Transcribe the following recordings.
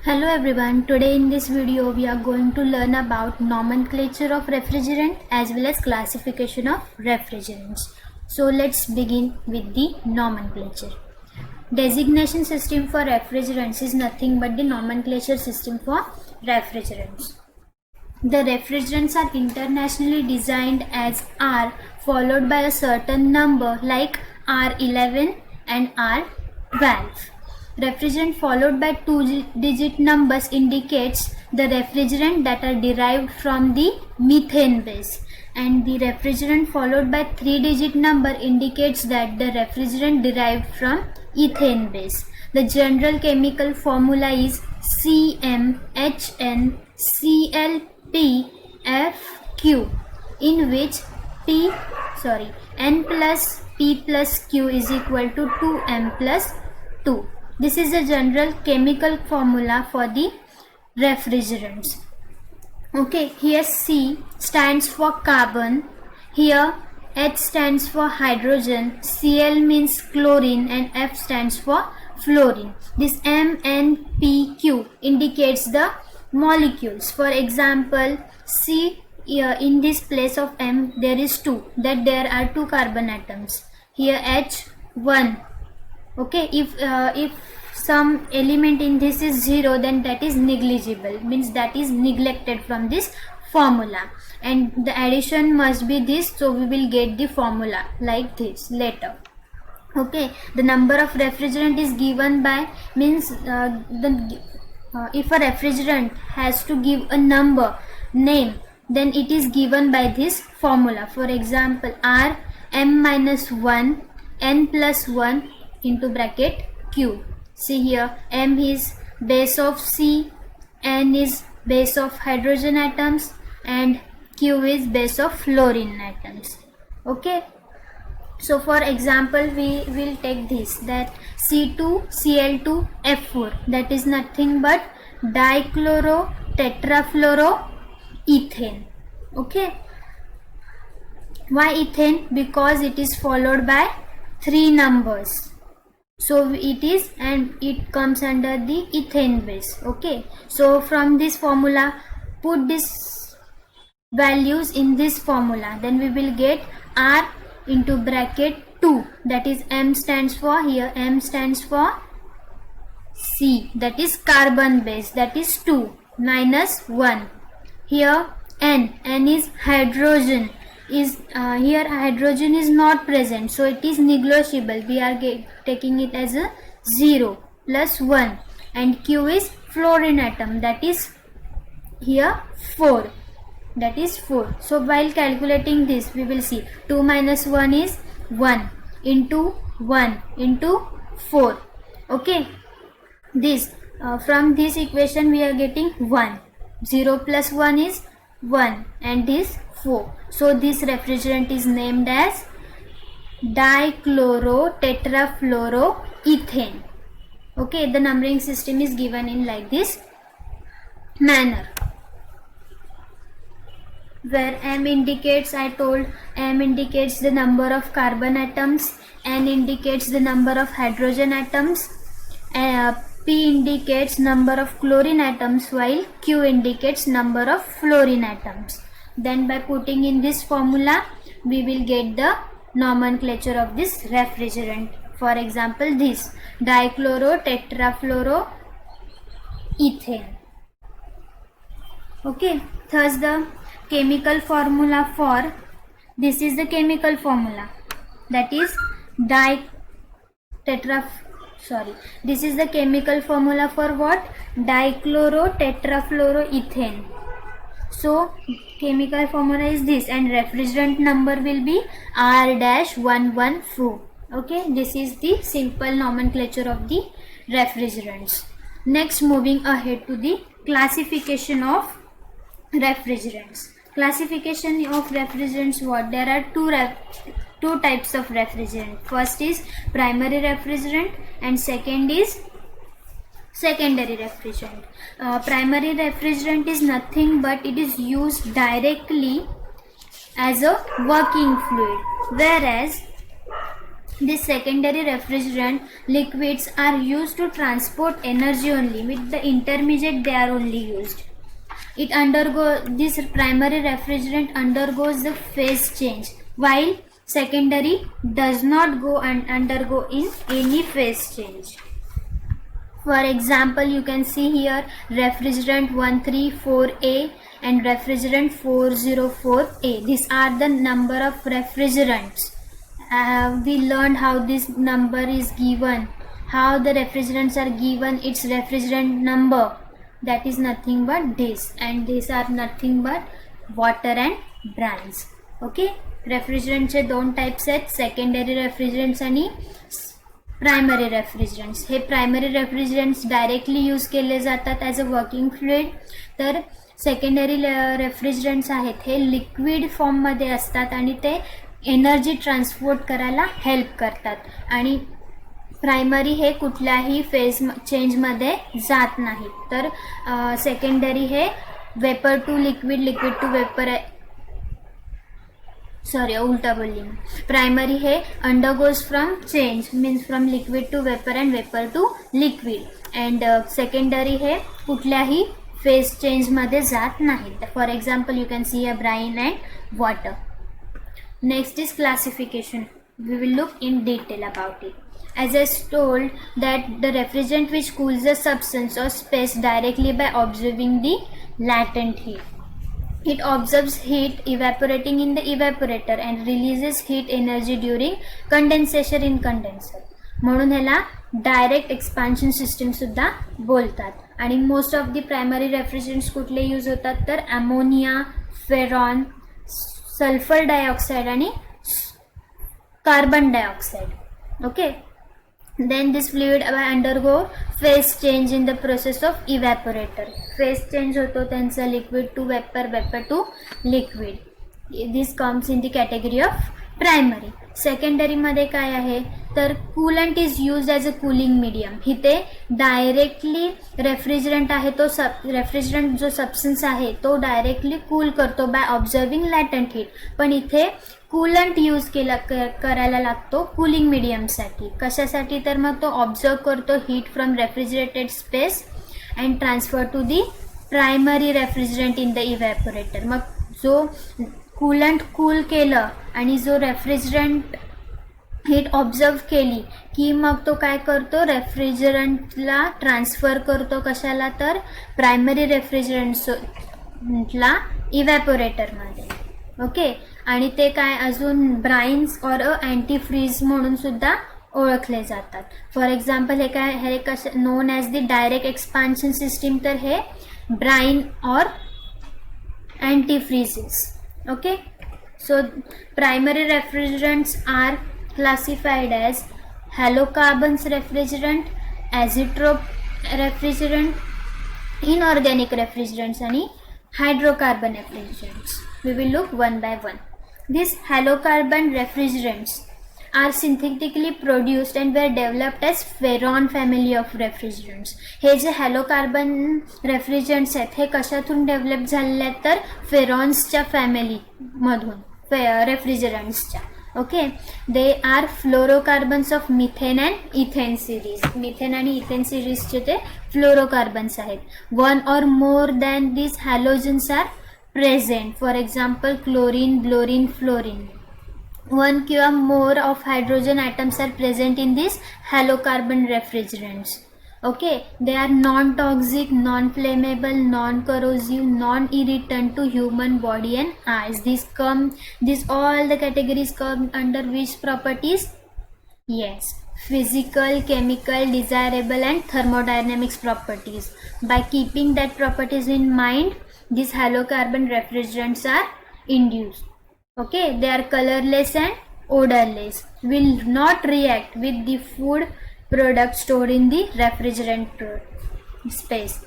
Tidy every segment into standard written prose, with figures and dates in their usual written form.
Hello everyone, today in this video we are going to learn about nomenclature of refrigerant as well as classification of refrigerants. So let's begin with the nomenclature. Designation system for refrigerants is nothing but the nomenclature system for refrigerants. The refrigerants are internationally designed as R followed by a certain number like R11 and R12. Refrigerant followed by two-digit numbers indicates the refrigerant that are derived from the methane base, and the refrigerant followed by three-digit number indicates that the refrigerant derived from ethane base. The general chemical formula is CmHnClPfQ, in which N plus P plus Q is equal to 2m plus 2. This is the general chemical formula for the refrigerants. Okay, here C stands for carbon, here H stands for hydrogen, Cl means chlorine, and F stands for fluorine. This M, N, P, Q indicates the molecules. For example, C, in this place of M there is 2, that there are 2 carbon atoms. Here H, 1. Okay, if some element in this is 0, then that is negligible, means that is neglected from this formula, and the addition must be this, so we will get the formula like this later. Okay, the number of refrigerant is given by, means if a refrigerant has to give a number name, then it is given by this formula. For example, R m minus 1 n plus 1 into bracket Q. See here, M is base of C, N is base of hydrogen atoms, and Q is base of fluorine atoms. Okay, so for example we will take this, that C2Cl2F4, that is nothing but dichlorotetrafluoroethane. Okay, why ethane? Because it is followed by 3 numbers, so it is, and it comes under the ethane base. Okay, so from this formula put these values in this formula, then we will get R into bracket 2, that is M stands for, here M stands for C, that is carbon base, that is 2 minus 1. Here N is hydrogen, is here hydrogen is not present, so it is negligible, we are taking it as a 0 plus 1, and Q is fluorine atom, that is here 4, that is 4. So while calculating this we will see 2 minus 1 is 1 into 1 into 4. Okay, this from this equation we are getting 1, 0 plus 1 is 1, and this 4. So this refrigerant is named as dichlorotetrafluoroethane. Okay, the numbering system is given in like this manner, where M indicates, I told, M indicates the number of carbon atoms, N indicates the number of hydrogen atoms, P indicates number of chlorine atoms, while Q indicates number of fluorine atoms. Then by putting in this formula we will get the nomenclature of this refrigerant. For example, this dichlorotetrafluoroethane. Okay, thus the chemical formula for this is the chemical formula, that is this is the chemical formula for what? Dichlorotetrafluoroethane. So chemical formula is this, and refrigerant number will be R-114. Okay, this is the simple nomenclature of the refrigerants. Next, moving ahead to the classification of refrigerants. Classification of refrigerants, what? There are two types of refrigerant. First is primary refrigerant and second is secondary refrigerant. Primary refrigerant is nothing but it is used directly as a working fluid, whereas This secondary refrigerant liquids are used to transport energy only. With the intermediate they are only used. This primary refrigerant undergoes the phase change, while secondary does not go and undergo in any phase change. For example, you can see here refrigerant 134A and refrigerant 404A. These are the number of refrigerants. We learned how this number is given, how the refrigerants are given its refrigerant number. That is nothing but this, and these are nothing but water and brines. Okay, refrigerantचे दोन types आहेत, secondary रेफ्रिजरंट्स आणि primary रेफ्रिजरंट्स. हे primary रेफ्रिजरंट्स directly use केले जातात as a working fluid, तर secondary रेफ्रिजरंट्स आहेत हे liquid फॉर्ममध्ये असतात आणि ते एनर्जी ट्रान्सपोर्ट करायला हेल्प करतात. आणि प्रायमरी हे कुठल्याही फेज चेंजमध्ये जात नाही, तर सेकंडरी हे vapour to liquid, liquid to vapour, sorry उलटा बोलली मी. प्रायमरी हे undergoes from change, means from liquid to vapour and vapour to liquid, and secondary हे कुठल्याही फेज चेंजमध्ये जात नाही. For example you can see a brine and water. Next is classification. We will look in detail about it. As I told that the refrigerant which cools the substance or space directly by observing the latent heat. It absorbs heat evaporating in the evaporator and releases heat energy during condensation in condenser. म्हणून ह्याला direct expansion system सुद्धा बोलतात. आणि most of the primary रेफ्रिजरंट्स कुठले use होतात तर ammonia, फेरॉन, sulphur dioxide आणि carbon dioxide. Okay, then this fluid undergo phase change in the process of evaporator. Phase change होतो त्यांचा liquid to vapor, vapor to liquid. This comes in the category of primary. Secondary मध्ये काय आहे तर coolant is use as a cooling medium. इथे directly refrigerant आहे तो refrigerant जो सबस्टन्स आहे तो डायरेक्टली कूल करतो बाय ऑब्झर्विंग लॅटंट हीट, पण इथे कूलंट यूज करायला लागतो कूलिंग मीडियमसाठी. कशासाठी तर मग तो ऑब्झर्व करतो heat from refrigerated space and transfer to the primary refrigerant in the evaporator. मग जो कूलंट कूल केलं आणि जो रेफ्रिजरंट हीट ऑब्झर्व केली की मग तो काय करतो रेफ्रिजरंटला ट्रान्सफर करतो, कशाला तर प्रायमरी रेफ्रिजरंटला इव्हॅपोरेटरमध्ये. ओके, आणि ते काय अजून ब्राइन्स और अँटीफ्रीज म्हणून सुद्धा ओळखले जातात. फॉर एक्झाम्पल हे कसं known as the direct expansion system, तर हे ब्राइन और अँटीफ्रीजेस. Okay, so primary refrigerants are classified as halocarbons refrigerant, azeotrope refrigerant, inorganic refrigerants and hydrocarbon refrigerants. We will look one by one. These halocarbon refrigerants are synthetically produced and were developed as Freon family of refrigerants. हे जे हॅलोकार्बन रेफ्रिजरंट्स आहेत हे कशातून develop झालेले आहेत तर फेरॉन्सच्या फॅमिलीमधून रेफ्रिजरंट्सच्या. Okay, they are fluorocarbons of methane and ethane series. Methane आणि ethane सिरीजचे ते फ्लोरोकार्बन्स आहेत. One or more than this halogens are present. For example chlorine, bromine, fluorine. One किंवा more of hydrogen atoms are present in these halocarbon refrigerants. Okay, they are non-toxic, non-flammable, non-corrosive, non-irritant to human body and eyes. These all the categories come under which properties? Yes, physical, chemical, desirable and thermodynamics properties. By keeping that properties in mind, these halocarbon refrigerants are induced. Okay, they are colorless and odorless, will not react with the food product stored in the refrigerant space.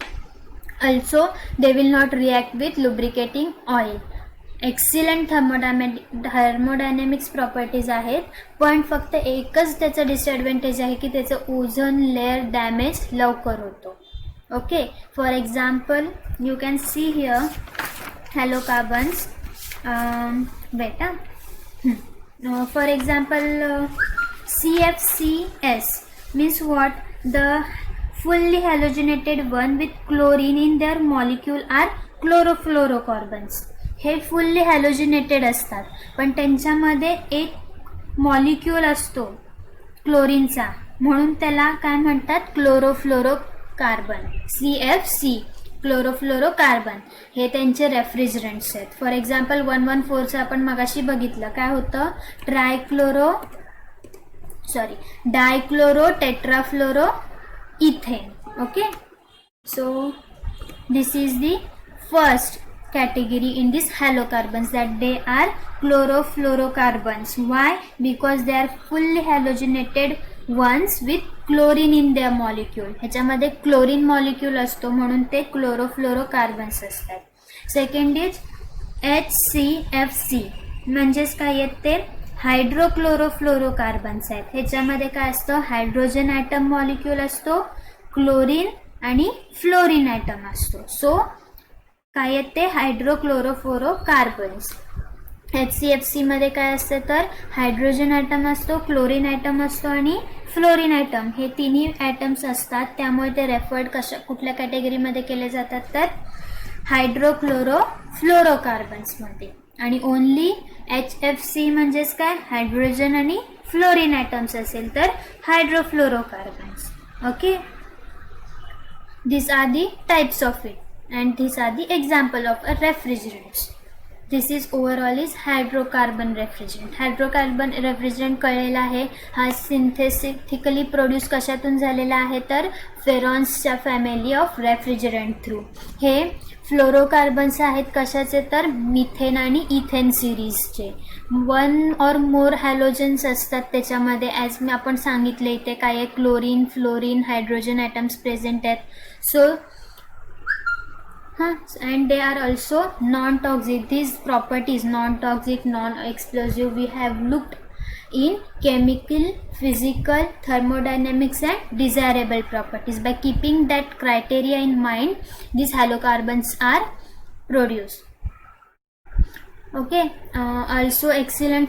Also, they will not react with lubricating oil. Excellent thermodynamics properties आहेत, पण फक्त एकच त्याचं disadvantage आहे की त्याचं ozone layer damage लवकर होतो. Okay, for example you can see here halocarbons. For example, CFCs means what? The fully halogenated one with chlorine in their molecule are chlorofluorocarbons. हे फुल्ली हॅलोजिनेटेड असतात, पण त्यांच्यामध्ये एक मॉलिक्यूल असतो क्लोरीनचा, म्हणून त्याला काय म्हणतात? क्लोरोफ्लोरोकार्बन. CFC क्लोरोफ्लोरोकार्बन हे त्यांचे रेफ्रिजरंट्स आहेत. फॉर एक्झाम्पल 114चं आपण मगाशी बघितलं, काय होतं? डायक्लोरो tetrafluoro ethane. Okay, so this is the first category in this halocarbons, that they are chlorofluorocarbons. Why? Because they are fully halogenated ones with chlorine in their molecule. ह्याच्यामध्ये chlorine molecule असतो म्हणून ते chlorofluorocarbons असतात. Second is HCFC म्हणजेच काय आहेत? ते हायड्रोक्लोरोफ्लोरोकार्बन्स आहेत. ह्याच्यामध्ये काय असतं? हायड्रोजन ॲटम मॉलिक्यूल असतो, क्लोरीन आणि फ्लोरीन ॲटम असतो. सो काय आहेत ते? हायड्रोक्लोरोफ्लोरोकार्बन्स. HCFC मध्ये काय असतं? तर हायड्रोजन ॲटम असतो, क्लोरीन ॲटम असतो आणि फ्लोरीन ॲटम, हे तिन्ही ॲटम्स असतात. त्यामुळे ते रेफर्ड कुठल्या कॅटेगरीमध्ये केले जातात? तर हायड्रोक्लोरोफ्लोरोकार्बन्समध्ये. आणि ओनली HFC म्हणजेच काय? हायड्रोजन आणि फ्लोरीन ॲटम्स असेल तर hydrofluorocarbons. Okay, these are the types of it and these are the example of a refrigerants. This is overall is hydrocarbon refrigerant. Hydrocarbon refrigerant कळलेला आहे. हा सिंथेटिकली प्रोड्यूस कशातून झालेला आहे? तर फेरॉन्सच्या फॅमिली ऑफ रेफ्रिजरंट थ्रू. हे फ्लोरोकार्बन्स आहेत कशाचे? तर मिथेन आणि इथेन सिरीजचे. 1 or more हॅलोजन्स असतात त्याच्यामध्ये, ॲज मी आपण सांगितले इथे काय आहे? Chlorine, fluorine, hydrogen atoms present आहेत. So and they are also non-toxic. These properties, non-toxic, non-explosive, we have looked in chemical, physical, thermodynamics and desirable properties. By keeping that criteria in mind, these halocarbons are produced. Okay, also excellent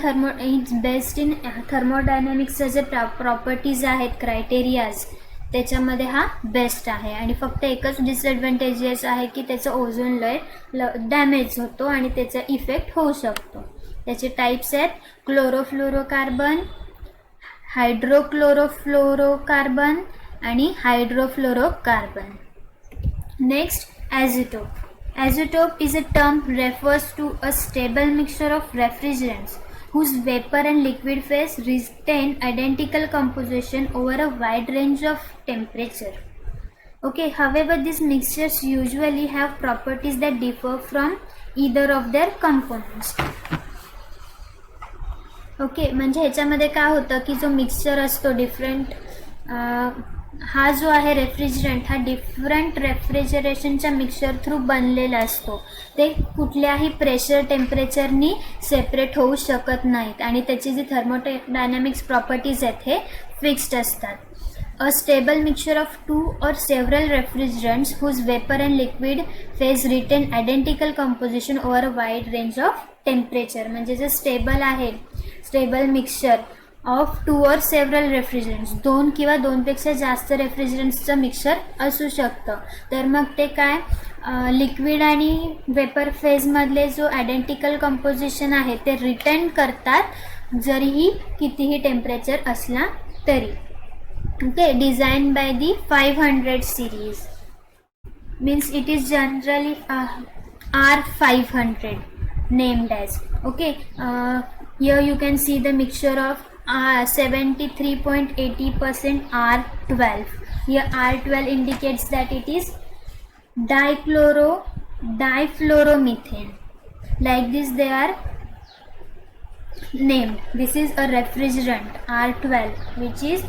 it's based in thermodynamics J properties आहेत, criterias, त्याच्यामध्ये हा best आहे. आणि फक्त एकच disadvantages आहे की त्याचं ओझोन लेयर डॅमेज होतो आणि त्याचा इफेक्ट होऊ शकतो. त्याचे टाईप्स आहेत क्लोरोफ्लोरोकार्बन, हायड्रोक्लोरोफ्लोरोकार्बन आणि हायड्रोफ्लोरोकार्बन. Next, ॲझोटोप. Azeotope is a term refers to a stable mixture of refrigerants whose vapor and liquid phase retain identical composition over a wide range of temperature. Okay, however, these mixtures usually have properties that differ from either of their components. Okay, म्हणजे ह्याच्यामध्ये काय होतं की जो mixture असतो different, हा जो आहे रेफ्रिजरंट, हा डिफरंट रेफ्रिजरेशनच्या मिक्सचर थ्रू बनलेला असतो. ते कुठल्याही प्रेशर टेम्परेचरनी सेपरेट होऊ शकत नाहीत आणि त्याची जी थर्मोडायनॅमिक्स प्रॉपर्टीज आहेत हे फिक्स्ड असतात. A stable mixture of two or several refrigerants whose vapor and liquid phase retain identical composition over a wide range of temperature. म्हणजे जे स्टेबल आहे, stable mixture of 2 or several refrigerants, 2 किंवा 2पेक्षा जास्त रेफ्रिजरंट्सचं mixture असू शकतं. तर मग ते काय, लिक्विड आणि वेपर फेजमधले जो आयडेंटिकल कंपोजिशन आहे ते रिटेन करतात जरीही कितीही टेम्परेचर असला तरी. Okay, designed by the 500 series, means it is generally R500 named as. Okay, here you can see the mixture of 73.80% R12. Here R12 indicates that it is difluoromethane. Like this they are named. This is a refrigerant R12 which is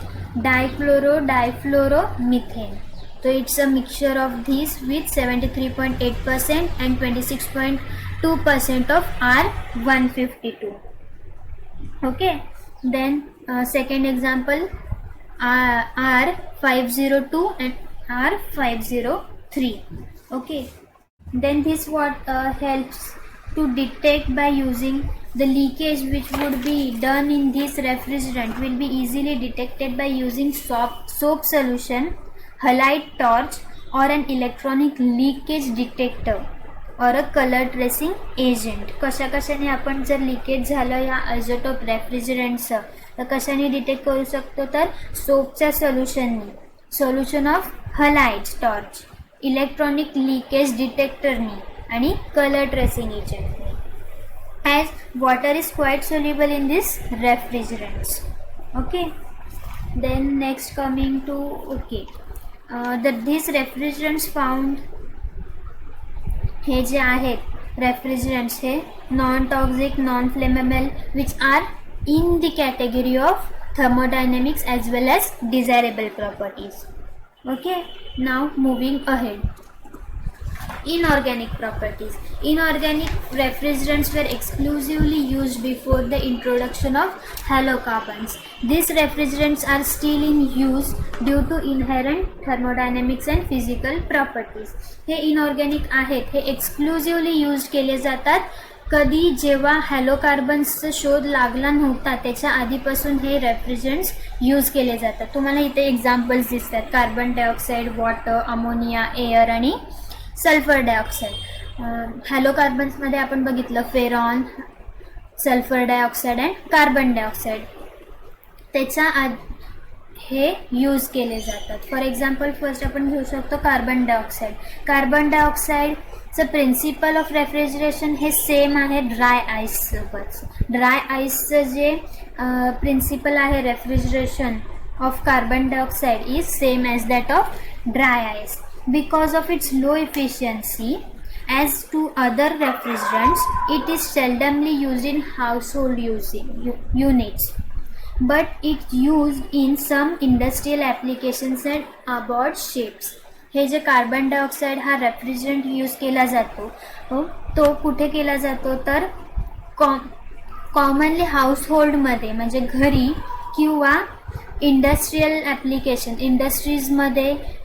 difluoromethane. So it's a mixture of these with 73.8% and 26.2% of R152. Okay, then second example, R502 and R503. Okay, then this what helps to detect by using the leakage which would be done in this refrigerant will be easily detected by using soap solution, halide torch, or an electronic leakage detector or a color tracing agent. कशाने आपण जर leakage झालं या आयझोटोप रेफ्रिजरंटचं तर कशाने detect करू शकतो, तर सोपच्या solution of halide torch, electronic leakage डिटेक्टरनी आणि कलर ट्रेसिंग एजंटनी. as water is quite soluble in this refrigerants. Okay, then next coming to these refrigerants found, हे जे आहेत refrigerants hey non toxic, non flammable, which are in the category of thermodynamics as well as desirable properties. Okay, now moving ahead. Inorganic properties. Inorganic refrigerants were exclusively used before the introduction of halocarbons. These refrigerants are still in use due to inherent thermodynamics and physical properties. Hey inorganic आहेत, हे exclusively used केले जातात कधी, जेव्हा हॅलोकार्बन्सचा शोध लागला नव्हता त्याच्या आधीपासून हे रेफ्रिजरंट्स यूज केले जातात. तुम्हाला इथे एक्झाम्पल्स दिसतात, carbon dioxide, water, ammonia, air आणि सल्फर डायऑक्साईड. हॅलोकार्बन्समध्ये आपण बघितलं freon, sulphur dioxide and carbon dioxide, त्याच्या हे यूज केले जातात. फॉर एक्झाम्पल फर्स्ट आपण घेऊ शकतो कार्बन डायऑक्साईड. कार्बन डायऑक्साईडचं प्रिन्सिपल ऑफ रेफ्रिजरेशन हे सेम आहे ड्राय आईससोबत. ड्राय आईसचं जे प्रिन्सिपल आहे refrigeration of carbon dioxide is same as that of dry ice. Because of its low efficiency as to other refrigerants, it is seldomly used in household units, but it's used in some industrial applications and aboard ships. हे जे carbon dioxide हा refrigerant use केला जातो तो कुठे केला जातो, तर कॉमनली हाऊसहोल्डमध्ये म्हणजे घरी किंवा इंडस्ट्रियल ॲप्लिकेशन,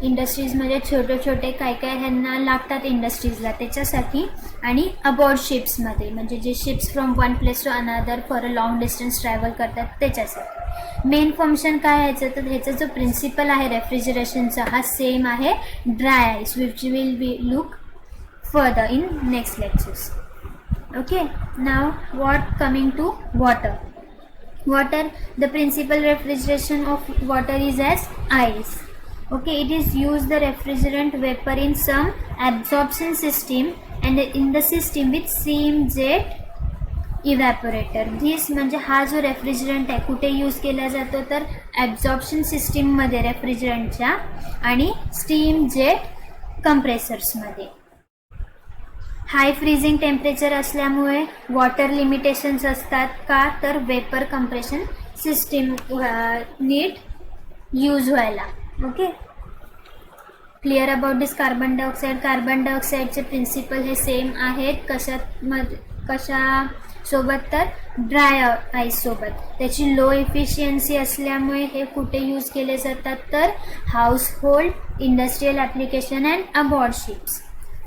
इंडस्ट्रीजमध्ये छोटे छोटे काय ह्यांना लागतात इंडस्ट्रीजला त्याच्यासाठी, आणि अबॉर्ड शिप्समध्ये म्हणजे जे ships from one place to another for a long distance travel करतात त्याच्यासाठी. मेन फंक्शन काय ह्याचं, तर ह्याचा जो प्रिन्सिपल आहे रेफ्रिजरेशनचा हा सेम आहे dry ice, which will be look further in next lectures. Okay, now what coming to water. Water, the principal refrigeration of water is as ice. Okay, it is used the refrigerant vapor in some absorption system and in the system with steam jet evaporator. This म्हणजे हा जो refrigerant आहे कुठे use केला जातो, तर absorption सिस्टीममध्ये रेफ्रिजरंटच्या आणि स्टीम जेट कंप्रेसर्समध्ये. हाय फ्रीजिंग टेम्परेचर असल्यामुळे वॉटर लिमिटेशन्स असतात का, तर वेपर कंप्रेशन सिस्टीम नीट यूज व्हायला. Okay, clear about this carbon dioxide. Carbon डायऑक्साईडचे प्रिन्सिपल हे सेम आहेत कशासोबत, तर ड्राय आईससोबत. त्याची लो इफिशियन्सी असल्यामुळे हे कुठे यूज केले जातात, तर household, industrial application and aboard ships.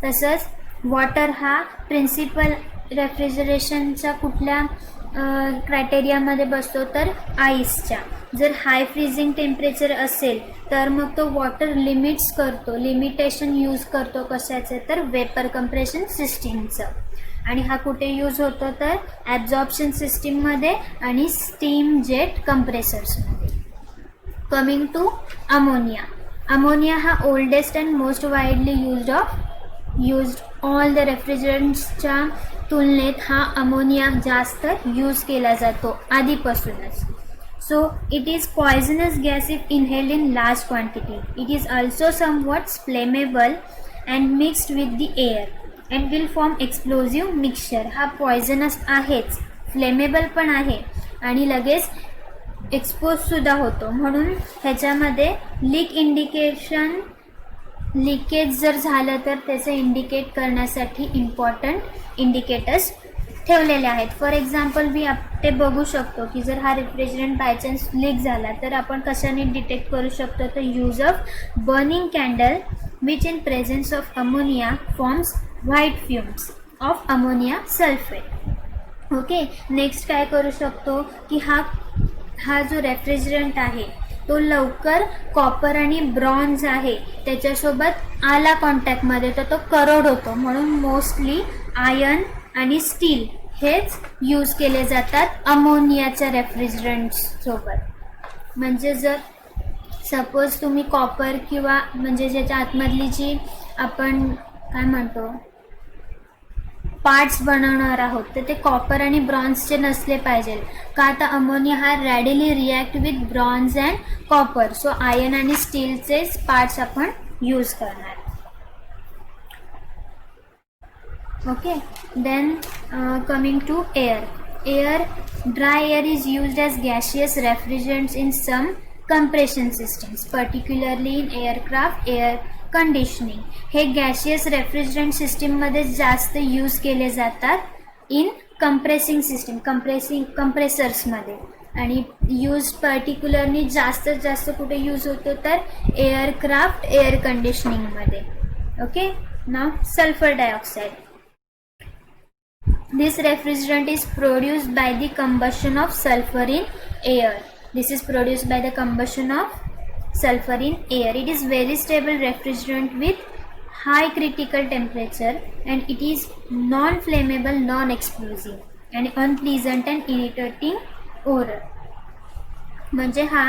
तसंच वॉटर हा प्रिन्सिपल रेफ्रिजरेशनच्या कुठल्या क्रायटेरियामध्ये बसतो, तर आईसच्या. जर हाय फ्रीजिंग टेम्परेचर असेल तर मग तो वॉटर लिमिटेशन यूज करतो कशाचे, तर वेपर कंप्रेशन सिस्टीमचं. आणि हा कुठे यूज होतो, तर ॲब्झॉर्प्शन सिस्टीममध्ये आणि स्टीम जेट कंप्रेसर्समध्ये. Coming to ammonia. अमोनिया हा oldest and most widely used all the रेफ्रिजरंट्सच्या तुलनेत हा अमोनिया जास्त यूज केला जातो आधीपासूनच. So it is poisonous gas if inhaled in large quantity. It is also somewhat flammable and mixed with the air and will form explosive mixture. हा poisonous आहेच, flammable पण आहे आणि लगेच एक्सपोजसुद्धा होतो. म्हणून ह्याच्यामध्ये लिकेज जर झालं तर त्याचं इंडिकेट करण्यासाठी इम्पॉर्टंट इंडिकेटर्स ठेवलेले आहेत. फॉर एक्झाम्पल मी ते बघू शकतो की जर हा रेफ्रिजरंट बाय चान्स लीक झाला तर आपण कशाने डिटेक्ट करू शकतो, तर use of burning candle which in presence of ammonia forms white fumes. Of ammonia sulphate. Okay, next काय करू शकतो की हा जो रेफ्रिजरंट आहे तो लवकर कॉपर आणि ब्रॉन्झ आहे त्याच्यासोबत आला कॉन्टॅक्टमध्ये तर तो करोड होतो. म्हणून मोस्टली आयर्न आणि स्टील हेच यूज केले जातात अमोनियाच्या रेफ्रिजरंट्ससोबत. म्हणजे जर सपोज तुम्ही कॉपर किंवा म्हणजे ज्याच्या आतमधली जी आपण काय म्हणतो पार्ट्स बनवणार आहोत तर ते कॉपर आणि ब्रॉन्झचे नसले पाहिजे. का तर अमोनिया हा readily react with bronze and copper. So iron आणि स्टीलचेच पार्ट्स आपण यूज करणार. Okay, then coming to air. Dry air is used as gaseous refrigerants in some compression systems, particularly in aircraft air conditioning. हे gaseous refrigerant सिस्टीममध्ये जास्त use केले जातात इन compressing system, कंप्रेसर्समध्ये. आणि यूज पर्टिक्युलरली जास्तीत जास्त कुठे यूज होतो तर एअरक्राफ्ट एअर कंडिशनिंगमध्ये. ओके, नाव sulphur dioxide. This refrigerant is produced by the combustion of sulfur in air. This is produced by the combustion of sulfur in air. It is very stable refrigerant with high critical temperature and it is non-flammable, non-explosive and unpleasant and irritating odor. म्हणजे हा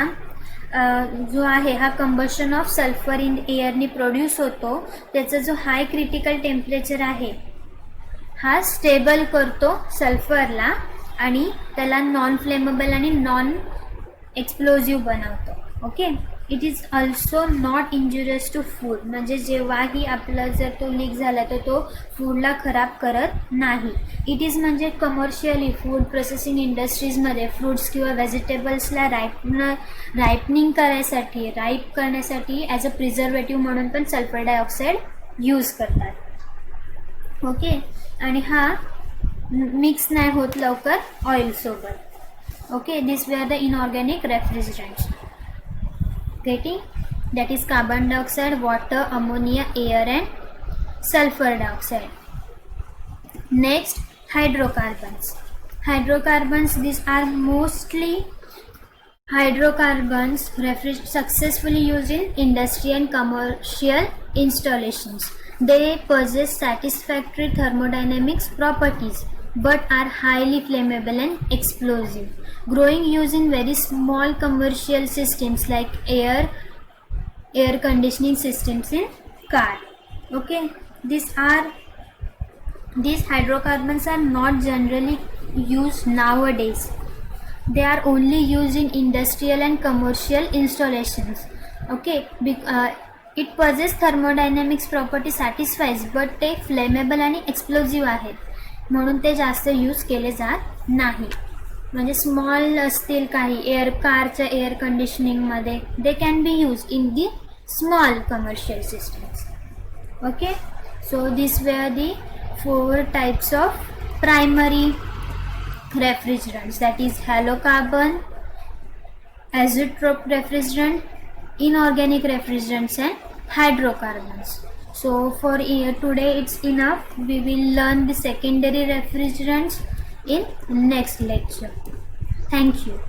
जो आहे हा combustion of sulphur in एअरनी produce होतो. त्याचा जो हाय critical temperature आहे हा स्टेबल करतो सल्फरला आणि त्याला नॉन फ्लेमेबल आणि नॉन एक्सप्लोजिव्ह बनवतो. Okay, it is also not injurious to food. म्हणजे जेव्हाही आपला जर तो लीक झाला तर तो फूडला खराब करत नाही. इट इज म्हणजे कमर्शियली फूड प्रोसेसिंग इंडस्ट्रीजमध्ये फ्रूट्स किंवा व्हेजिटेबल्सला राईपनिंग करण्यासाठी ॲज अ प्रिझर्वेटिव्ह म्हणून पण सल्फर डायऑक्साईड यूज करतात. ओके, आणि हा मिक्स नाही होत लवकर ऑइलसोबत. Okay, these were the inorganic refrigerants. Getting? That is carbon dioxide, water, ammonia, air and sulfur dioxide. Next, hydrocarbons. These are mostly hydrocarbons successfully used in industry and commercial installations. They possess satisfactory thermodynamics properties but are highly flammable and explosive. Growing use in very small commercial systems like air conditioning systems in car. Okay, these hydrocarbons are not generally used nowadays. They are only used in industrial and commercial installations. Okay, it possesses thermodynamics property satisfies but ते flammable आणि explosive आहेत म्हणून ते जास्त use केले जात नाही. म्हणजे स्मॉल असतील काही कारच्या एअर कंडिशनिंगमध्ये they can be use in the small commercial systems. Okay, so this were the 4 types of primary refrigerants, that is halocarbon, azeotrope refrigerant, inorganic refrigerants and hydrocarbons. So for today it's enough. We will learn the secondary refrigerants in next lecture. Thank you.